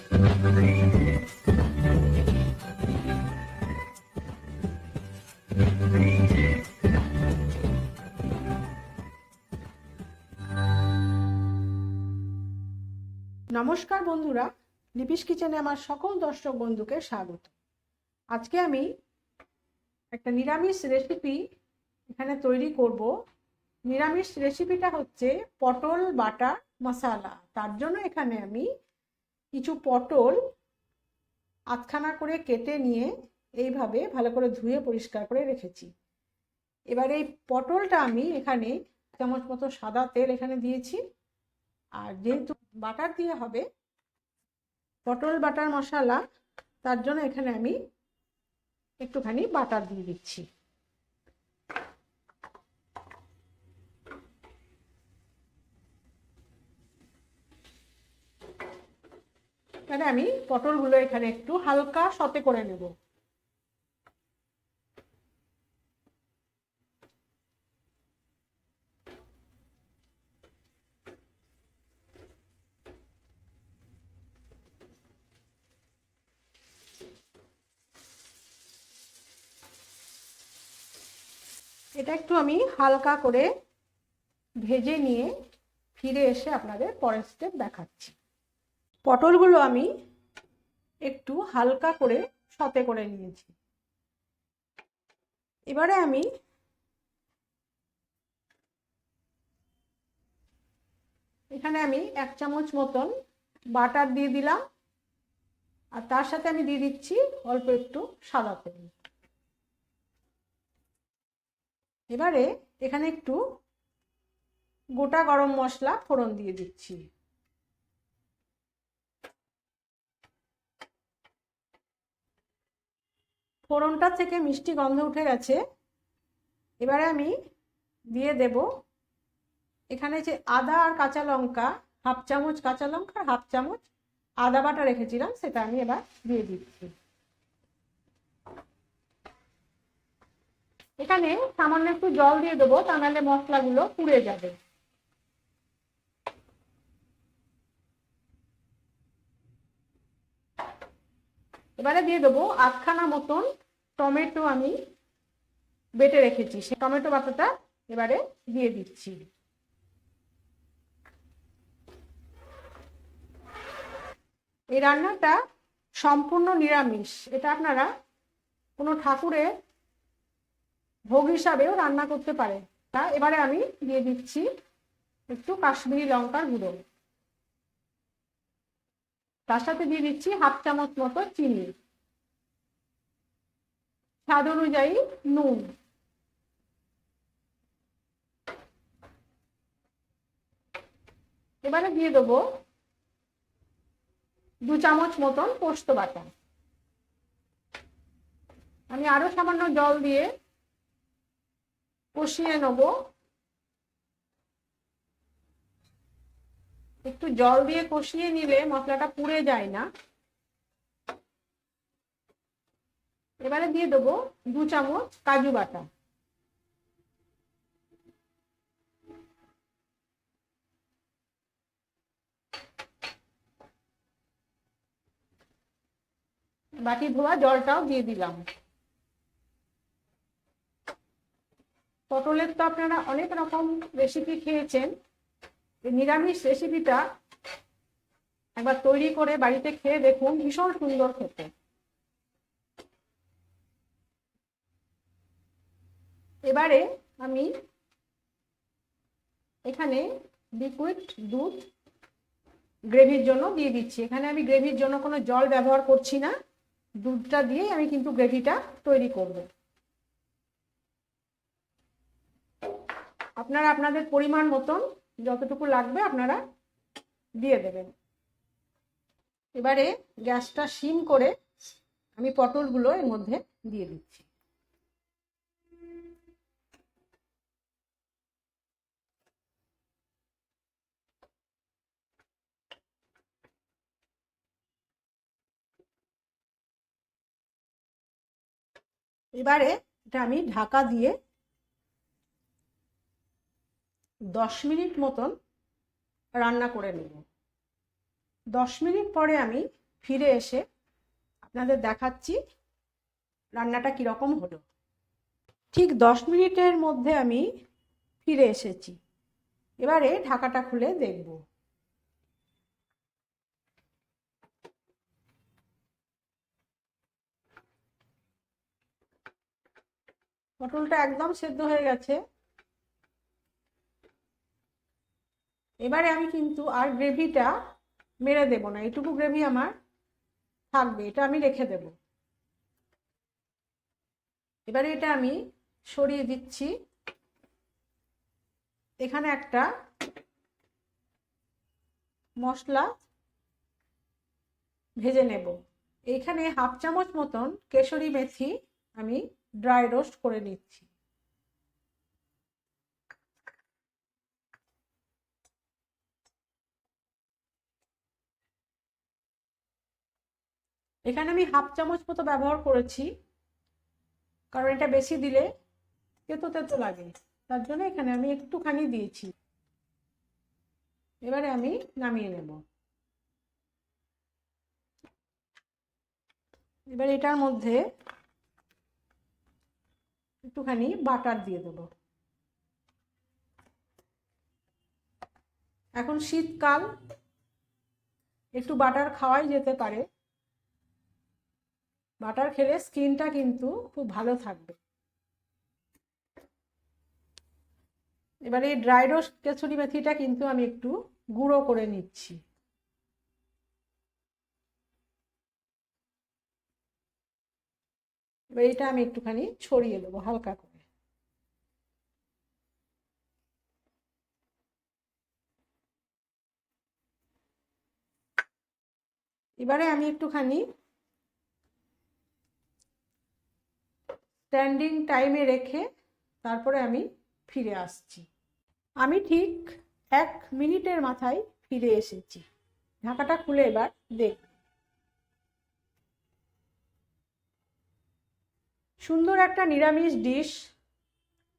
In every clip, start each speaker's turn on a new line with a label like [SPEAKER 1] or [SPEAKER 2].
[SPEAKER 1] নমস্কার বন্ধুরা, লিপিস কিচেনে আমার সকল দর্শক বন্ধুকে স্বাগত। আজকে আমি একটা নিরামিষ রেসিপি এখানে তৈরি করব। নিরামিষ রেসিপিটা হচ্ছে পটল বাটা মশালা। তার জন্য এখানে আমি কিছু পটল আধখানা করে কেটে নিয়ে এইভাবে ভালো করে ধুয়ে পরিষ্কার করে রেখেছি। এবার এই পটলটা আমি এখানে চামচ মতো সাদা তেল এখানে দিয়েছি। আর যেহেতু বাটার দিয়ে হবে পটল বাটার মশলা, তার জন্য এখানে আমি একটুখানি বাটার দিয়ে দিচ্ছি। এখানে আমি পটলগুলো এখানে একটু হালকা সতে করে নেব। এটা একটু আমি হালকা করে ভেজে নিয়ে ফিরে এসে আপনাদের পরের স্টেপ দেখাচ্ছি। পটলগুলো আমি একটু হালকা করে সতে করে নিয়েছি। এবারে আমি এখানে এক চামচ মতন বাটার দিয়ে দিলাম, আর তার সাথে আমি দিয়ে দিচ্ছি অল্প একটু সাদা তেল। এবারে এখানে একটু গোটা গরম মশলা ফোড়ন দিয়ে দিচ্ছি। ফোড়নটা থেকে মিষ্টি গন্ধ উঠে গেছে। এবারে আমি দিয়ে দেব এখানে যে আদা আর কাঁচা লঙ্কা, হাফ চামচ কাঁচা লঙ্কা, হাফ চামচ আদা বাটা রেখেছিলাম, সেটা আমি এবার দিয়ে দিচ্ছি। এখানে সামান্য একটু জল দিয়ে দেবো, তা নাহলে মশলাগুলো পুড়ে যাবে। এবারে দিয়ে দেবো আধখানা মতন টমেটো আমি বেটে রেখেছি, সেই টমেটো বাটাটা এবারে দিয়ে দিচ্ছি। এই রান্নাটা সম্পূর্ণ নিরামিষ। এটা আপনারা কোনো ঠাকুরের ভোগ হিসাবেও রান্না করতে পারেন। তা এবারে আমি দিয়ে দিচ্ছি একটু কাশ্মীরি লঙ্কার গুঁড়ো, তার সাথে দিয়ে দিচ্ছি হাফ চামচ মতো চিনি, স্বাদ অনুযায়ী নুন, এবারে দিয়ে দেবো 2 চামচ মতন পোস্ত বাটা। আমি আরো সামান্য জল দিয়ে কষিয়ে নেব। একটু জল দিয়ে কষিয়ে নিলে মশলাটা পুড়ে যায় না। এবারে দিয়ে দেবো 2 চামচ কাজু বাটা, বাটি ধোয়া জলটাও দিয়ে দিলাম। পটলের তো আপনারা অনেক রকম রেসিপি খেয়েছেন। এই নিরামিষ রেসিপিটা একবার তৈরি করে বাড়িতে খেয়ে দেখুন, ভীষণ সুন্দর খেতে। এবারে আমি এখানে লিকুইড দুধ গ্রেভির জন্য দিয়ে দিচ্ছি। এখানে আমি গ্রেভির জন্য কোনো জল ব্যবহার করছি না, দুধটা দিয়ে আমি কিন্তু গ্রেভিটা তৈরি করব। আপনারা আপনাদের পরিমাণ মতন যতটুকু লাগবে আপনারা দিয়ে দেবেন। এবারে গ্যাসটা সিম করে আমি পটলগুলো এর মধ্যে দিয়ে দিচ্ছি। এবারে এটা আমি ঢাকা দিয়ে 10 মিনিট মতন রান্না করে নেব। 10 মিনিট পরে আমি ফিরে এসে আপনাদের দেখাচ্ছি রান্নাটা কীরকম হলো। ঠিক 10 মিনিটের মধ্যে আমি ফিরে এসেছি। এবারে ঢাকাটা খুলে দেখব। পটলটা একদম সেদ্ধ হয়ে গেছে। এবারে আমি কিন্তু আর গ্রেভিটা মেরে দেব না, এইটুকু গ্রেভি আমার থাকবে, এটা আমি রেখে দেব। এবারে এটা আমি সরিয়ে দিচ্ছি। এখানে একটা মশলা ভেজে নেব। এইখানে হাফ চামচ মতন কেশরি মেথি আমি ড্রাই রোস্ট করে নিচ্ছি। এখানে আমি হাফ চামচ মতো ব্যবহার করেছি, কারণ এটা বেশি দিলে তেতো তেতো লাগে, তার জন্য এখানে আমি একটুখানি দিয়েছি। এবারে আমি নামিয়ে নেব। এবার এটার মধ্যে একটুখানি বাটার দিয়ে দেবো। এখন শীতকাল, একটু বাটার খাওয়াই যেতে পারে। বাটার খেলে স্কিনটা কিন্তু খুব ভালো থাকবে। এবারে এই ড্রাই রোস্ট কসুরি মেথিটা কিন্তু আমি একটু গুঁড়ো করে নিচ্ছি। এবার এটা আমি একটুখানি ছড়িয়ে দেবো হালকা করে। এবারে আমি একটুখানি স্ট্যান্ডিং টাইমে রেখে তারপরে আমি ফিরে আসছি। আমি ঠিক 1 মিনিটের মাথায় ফিরে এসেছি। ঢাকাটা খুলে এবার দেখব। সুন্দর একটা নিরামিষ ডিশ,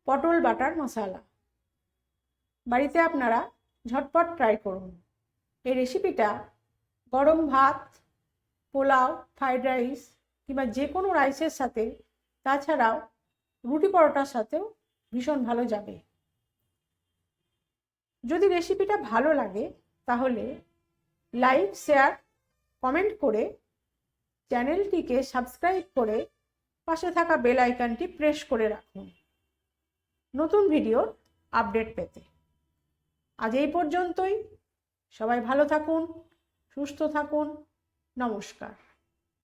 [SPEAKER 1] পটল বাটার মশলা। বাড়িতে আপনারা ঝটপট ট্রাই করুন। এই রেসিপিটা গরম ভাত, পোলাও, ফ্রাইড রাইস কিংবা যে কোনো রাইসের সাথে, তাছাড়াও রুটি পরোটার সাথেও ভীষণ ভালো যাবে। যদি রেসিপিটা ভালো লাগে তাহলে লাইক, শেয়ার, কমেন্ট করে চ্যানেলটিকে সাবস্ক্রাইব করে পাশে থাকা বেল আইকনটি প্রেস করে রাখুন নতুন ভিডিওর আপডেট পেতে। আজ এই পর্যন্তই। সবাই ভালো থাকুন, সুস্থ থাকুন। নমস্কার।